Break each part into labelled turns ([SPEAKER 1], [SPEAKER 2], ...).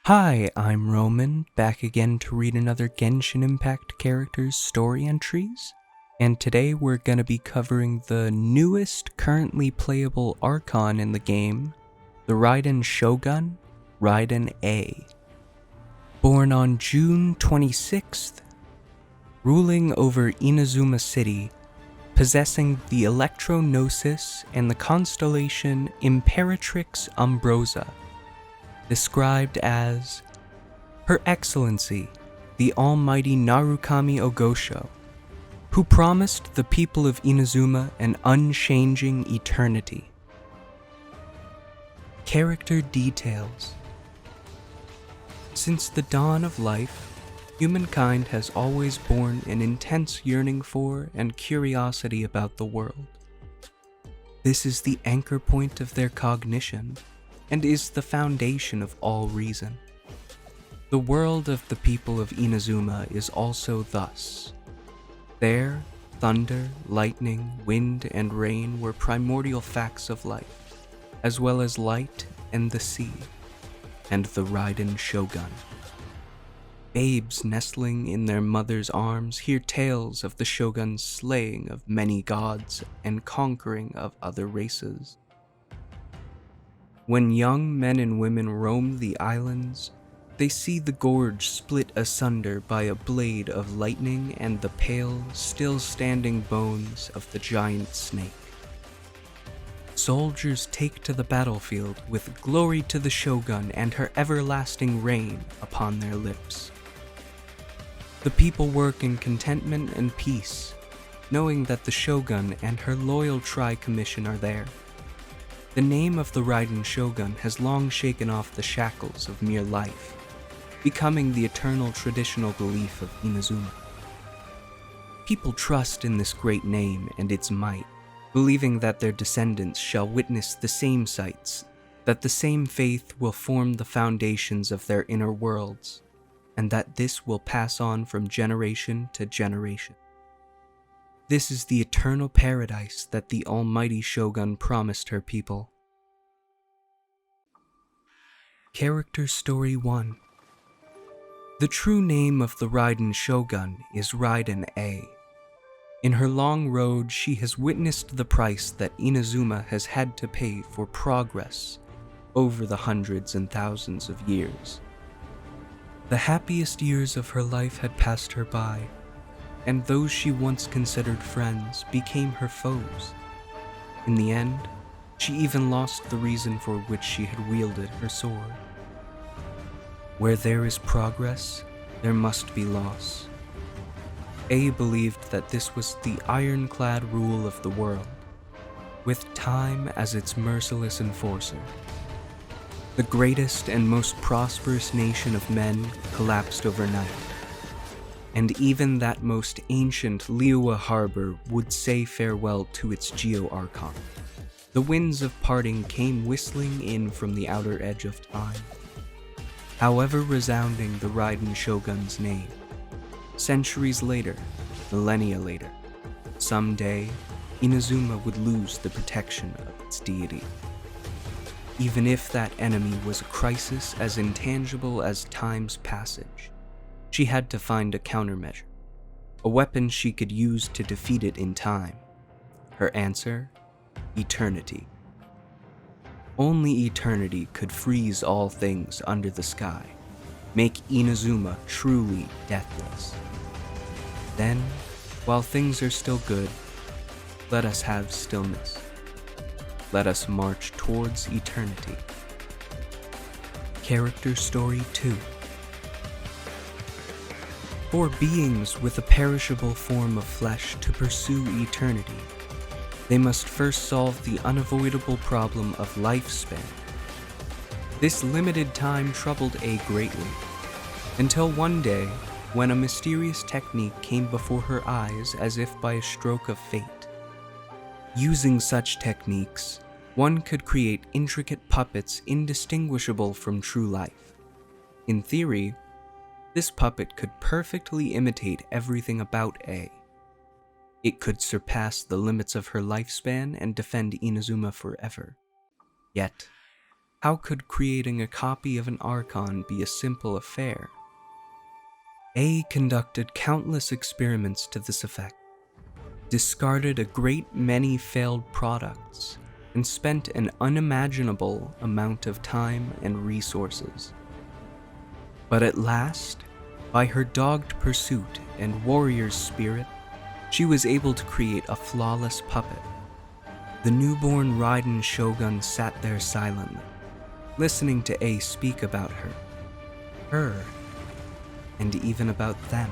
[SPEAKER 1] Hi, I'm Roman, back again to read another Genshin Impact character's story entries, and today we're gonna be covering the newest currently playable Archon in the game, the Raiden Shogun, Raiden A. Born on June 26th, ruling over Inazuma City, possessing the Gnosis and the constellation Imperatrix Umbrosa, described as Her Excellency, the Almighty Narukami Ogosho, who promised the people of Inazuma an unchanging eternity. Character details. Since the dawn of life, humankind has always borne an intense yearning for and curiosity about the world. This is the anchor point of their cognition, and is the foundation of all reason. The world of the people of Inazuma is also thus. There, thunder, lightning, wind, and rain were primordial facts of life, as well as light and the sea, and the Raiden Shogun. Babes nestling in their mother's arms hear tales of the Shogun's slaying of many gods and conquering of other races. When young men and women roam the islands, they see the gorge split asunder by a blade of lightning and the pale, still-standing bones of the giant snake. Soldiers take to the battlefield with glory to the Shogun and her everlasting reign upon their lips. The people work in contentment and peace, knowing that the Shogun and her loyal Tri-Commission are there. The name of the Raiden Shogun has long shaken off the shackles of mere life, becoming the eternal traditional belief of Inazuma. People trust in this great name and its might, believing that their descendants shall witness the same sights, that the same faith will form the foundations of their inner worlds, and that this will pass on from generation to generation. This is the eternal paradise that the almighty Shogun promised her people. Character Story 1. The true name of the Raiden Shogun is Raiden A. In her long road, she has witnessed the price that Inazuma has had to pay for progress over the hundreds and thousands of years. The happiest years of her life had passed her by, and those she once considered friends became her foes. In the end, she even lost the reason for which she had wielded her sword. Where there is progress, there must be loss. A believed that this was the ironclad rule of the world, with time as its merciless enforcer. The greatest and most prosperous nation of men collapsed overnight, and even that most ancient Liyue harbor would say farewell to its Geo-Archon. The winds of parting came whistling in from the outer edge of time. However resounding the Raiden Shogun's name, centuries later, millennia later, someday, Inazuma would lose the protection of its deity. Even if that enemy was a crisis as intangible as time's passage, she had to find a countermeasure, a weapon she could use to defeat it in time. Her answer? Eternity. Only eternity could freeze all things under the sky, make Inazuma truly deathless. Then, while things are still good, let us have stillness. Let us march towards eternity. Character Story 2. For beings with a perishable form of flesh to pursue eternity, they must first solve the unavoidable problem of lifespan. This limited time troubled A greatly, until one day, when a mysterious technique came before her eyes as if by a stroke of fate. Using such techniques, one could create intricate puppets indistinguishable from true life. In theory, this puppet could perfectly imitate everything about A. It could surpass the limits of her lifespan and defend Inazuma forever. Yet, How could creating a copy of an Archon be a simple affair? A conducted countless experiments to this effect, discarded a great many failed products, and spent an unimaginable amount of time and resources. But at last, by her dogged pursuit and warrior's spirit, she was able to create a flawless puppet. The newborn Raiden Shogun sat there silently, listening to A speak about her, and even about them.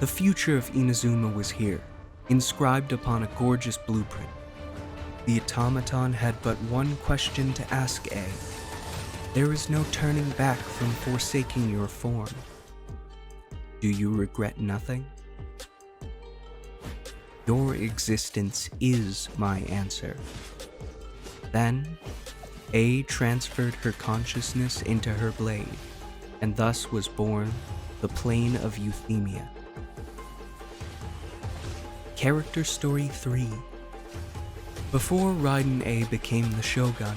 [SPEAKER 1] The future of Inazuma was here, inscribed upon a gorgeous blueprint. The automaton had but one question to ask A. There is no turning back from forsaking your form. Do you regret nothing? Your existence is my answer. Then, A transferred her consciousness into her blade, and thus was born the Plane of Euthymia. Character Story 3. Before Raiden A became the Shogun,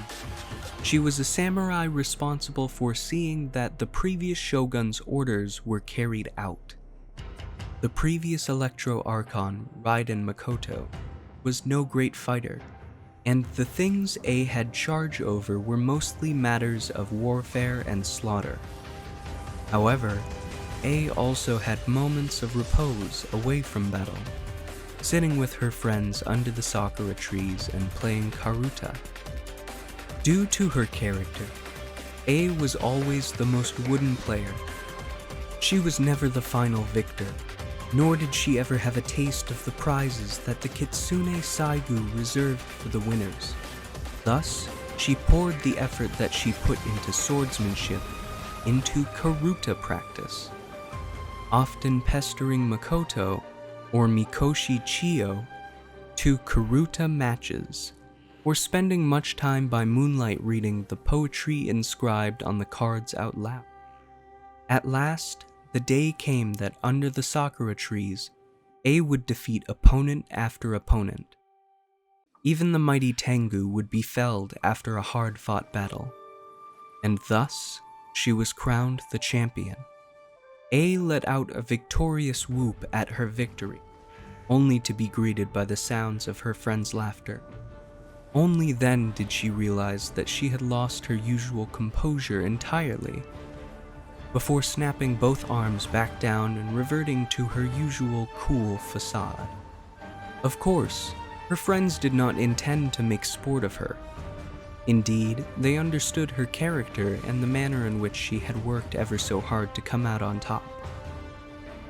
[SPEAKER 1] she was a samurai responsible for seeing that the previous Shogun's orders were carried out. The previous Electro Archon, Raiden Makoto, was no great fighter, and the things A had charge over were mostly matters of warfare and slaughter. However, A also had moments of repose away from battle, sitting with her friends under the sakura trees and playing karuta. Due to her character, A was always the most wooden player. She was never the final victor, nor did she ever have a taste of the prizes that the Kitsune Saigu reserved for the winners. Thus, she poured the effort that she put into swordsmanship into karuta practice, often pestering Makoto or Mikoshi Chiyo to karuta matches, or spending much time by moonlight reading the poetry inscribed on the cards out loud. At last, the day came that under the sakura trees, A would defeat opponent after opponent. Even the mighty Tengu would be felled after a hard-fought battle, and thus she was crowned the champion. A let out a victorious whoop at her victory, only to be greeted by the sounds of her friends' laughter. Only then did she realize that she had lost her usual composure entirely, before snapping both arms back down and reverting to her usual cool facade. Of course, her friends did not intend to make sport of her. Indeed, they understood her character and the manner in which she had worked ever so hard to come out on top.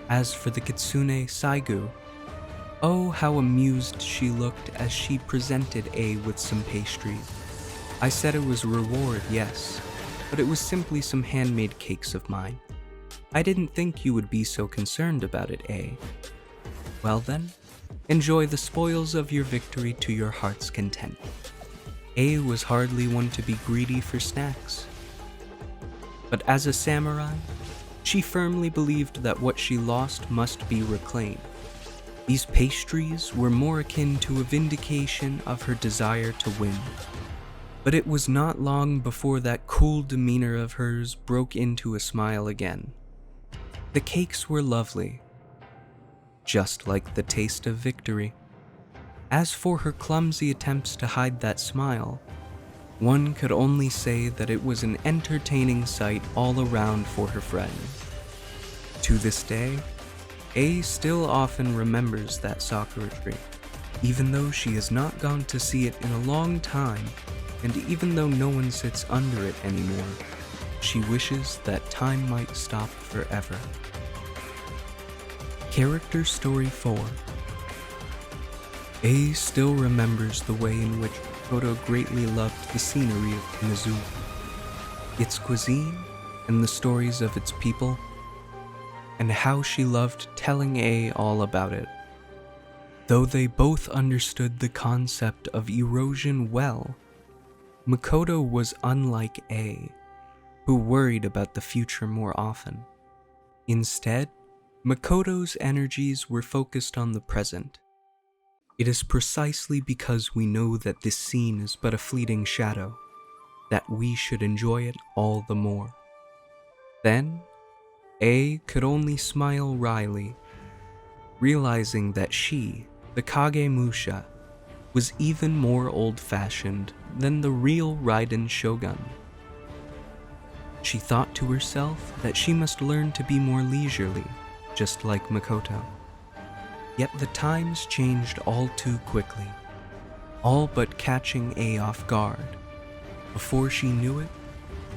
[SPEAKER 1] As for the Kitsune Saigu, oh, how amused she looked as she presented A with some pastry. I said it was a reward, yes, but it was simply some handmade cakes of mine. I didn't think you would be so concerned about it, A. Well then, enjoy the spoils of your victory to your heart's content. A was hardly one to be greedy for snacks. But as a samurai, she firmly believed that what she lost must be reclaimed. These pastries were more akin to a vindication of her desire to win. But it was not long before that cool demeanor of hers broke into a smile again. The cakes were lovely, just like the taste of victory. As for her clumsy attempts to hide that smile, one could only say that it was an entertaining sight all around for her friend. To this day, A still often remembers that sakura tree, even though she has not gone to see it in a long time, and even though no one sits under it anymore, she wishes that time might stop forever. Character Story 4. A still remembers the way in which Makoto greatly loved the scenery of Inazuma, its cuisine, and the stories of its people, and how she loved telling A all about it. Though they both understood the concept of erosion well, Makoto was unlike A, who worried about the future more often. Instead, Makoto's energies were focused on the present. It is precisely because we know that this scene is but a fleeting shadow that we should enjoy it all the more. Then, A could only smile wryly, realizing that she, the Kagemusha, was even more old-fashioned than the real Raiden Shogun. She thought to herself that she must learn to be more leisurely, just like Makoto. Yet the times changed all too quickly, all but catching A off guard. Before she knew it,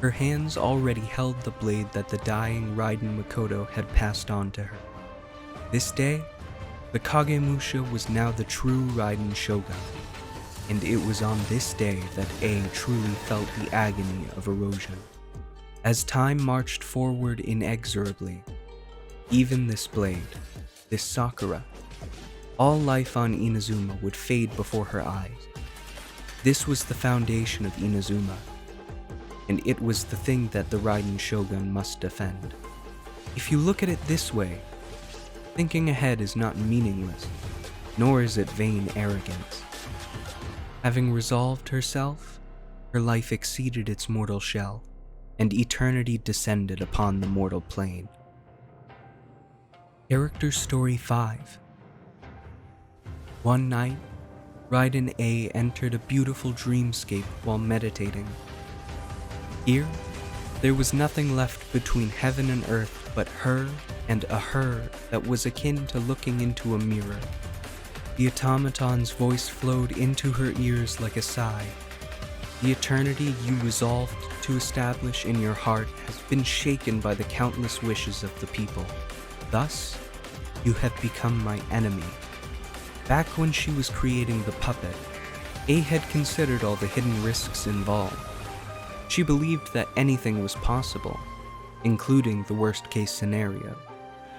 [SPEAKER 1] her hands already held the blade that the dying Raiden Makoto had passed on to her. This day, the Kagemusha was now the true Raiden Shogun, and it was on this day that A truly felt the agony of erosion. As time marched forward inexorably, even this blade, this Sakura, all life on Inazuma would fade before her eyes. This was the foundation of Inazuma, and it was the thing that the Raiden Shogun must defend. If you look at it this way, thinking ahead is not meaningless, nor is it vain arrogance. Having resolved herself, her life exceeded its mortal shell, and eternity descended upon the mortal plane. Character Story 5. One night, Raiden A entered a beautiful dreamscape while meditating. Here, there was nothing left between heaven and earth but her and a her that was akin to looking into a mirror. The automaton's voice flowed into her ears like a sigh. The eternity you resolved to establish in your heart has been shaken by the countless wishes of the people. Thus, you have become my enemy. Back when she was creating the puppet, A had considered all the hidden risks involved. She believed that anything was possible, including the worst-case scenario,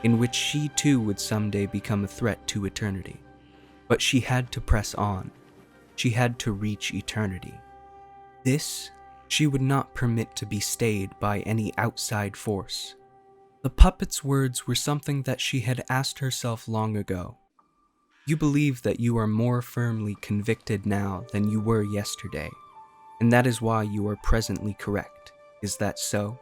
[SPEAKER 1] in which she too would someday become a threat to eternity. But she had to press on. She had to reach eternity. This, she would not permit to be stayed by any outside force. The puppet's words were something that she had asked herself long ago. You believe that you are more firmly convicted now than you were yesterday, and that is why you are presently correct. Is that so?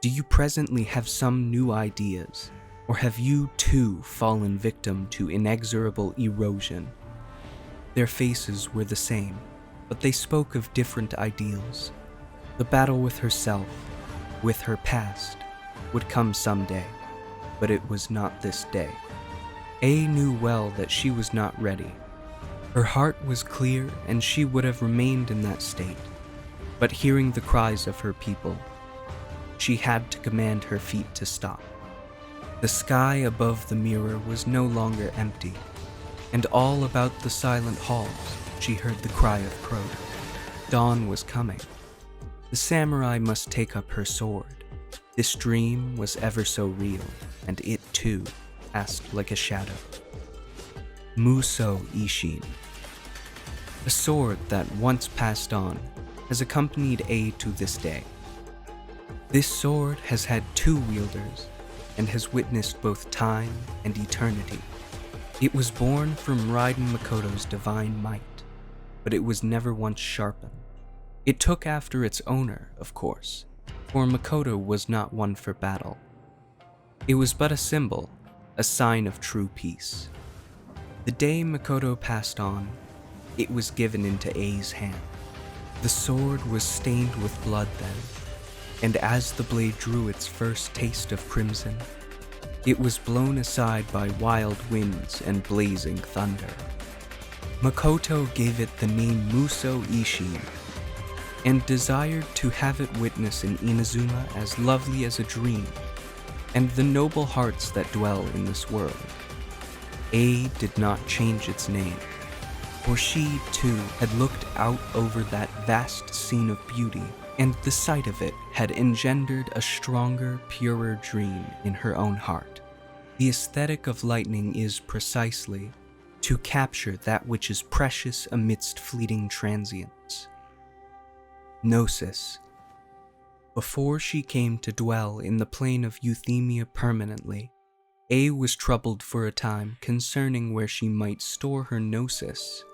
[SPEAKER 1] Do you presently have some new ideas, or have you too fallen victim to inexorable erosion? Their faces were the same, but they spoke of different ideals. The battle with herself, with her past, would come someday, but it was not this day. A knew well that she was not ready. Her heart was clear and she would have remained in that state, but hearing the cries of her people, she had to command her feet to stop. The sky above the mirror was no longer empty, and all about the silent halls she heard the cry of Crota. Dawn was coming. The samurai must take up her sword. This dream was ever so real, and it too passed like a shadow. Musou Isshin. A sword that once passed on has accompanied A to this day. This sword has had two wielders and has witnessed both time and eternity. It was born from Raiden Makoto's divine might, but it was never once sharpened. It took after its owner, of course, for Makoto was not one for battle. It was but a symbol, a sign of true peace. The day Makoto passed on, it was given into A's hand. The sword was stained with blood then, and as the blade drew its first taste of crimson, it was blown aside by wild winds and blazing thunder. Makoto gave it the name Musou Isshin, and desired to have it witness in Inazuma as lovely as a dream, and the noble hearts that dwell in this world. A did not change its name, for she, too, had looked out over that vast scene of beauty, and the sight of it had engendered a stronger, purer dream in her own heart. The aesthetic of lightning is precisely to capture that which is precious amidst fleeting transience. Gnosis. Before she came to dwell in the plane of Euthymia permanently, A was troubled for a time concerning where she might store her Gnosis.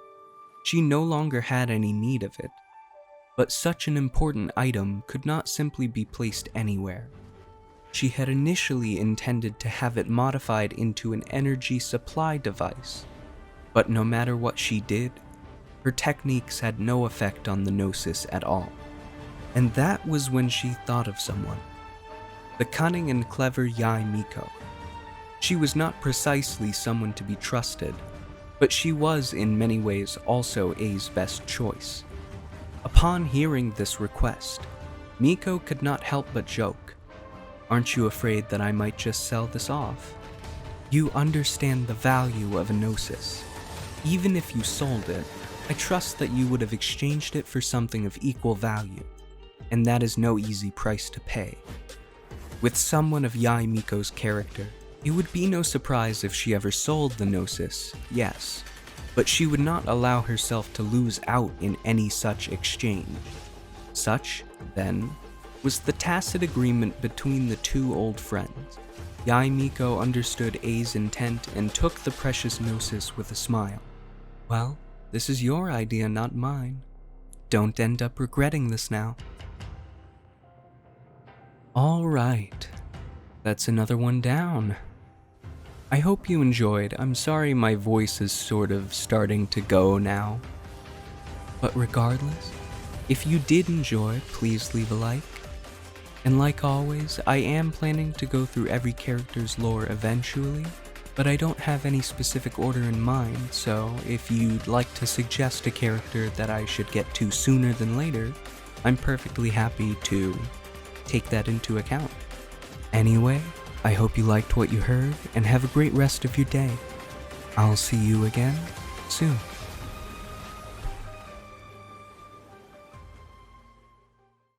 [SPEAKER 1] She no longer had any need of it, but such an important item could not simply be placed anywhere. She had initially intended to have it modified into an energy supply device, but no matter what she did, her techniques had no effect on the Gnosis at all. And that was when she thought of someone. The cunning and clever Yae Miko. She was not precisely someone to be trusted, but she was in many ways also A's best choice. Upon hearing this request, Miko could not help but joke. "Aren't you afraid that I might just sell this off? You understand the value of a Gnosis. Even if you sold it, I trust that you would have exchanged it for something of equal value, and that is no easy price to pay." With someone of Yae Miko's character, it would be no surprise if she ever sold the Gnosis, yes, but she would not allow herself to lose out in any such exchange. Such, then, was the tacit agreement between the two old friends. Yae Miko understood A's intent and took the precious Gnosis with a smile. "Well, this is your idea, not mine. Don't end up regretting this now." All right, that's another one down. I hope you enjoyed. I'm sorry my voice is sort of starting to go now. But regardless, if you did enjoy, please leave a like. And like always, I am planning to go through every character's lore eventually, but I don't have any specific order in mind, so if you'd like to suggest a character that I should get to sooner than later, I'm perfectly happy to take that into account. Anyway, I hope you liked what you heard, and have a great rest of your day. I'll see you again soon.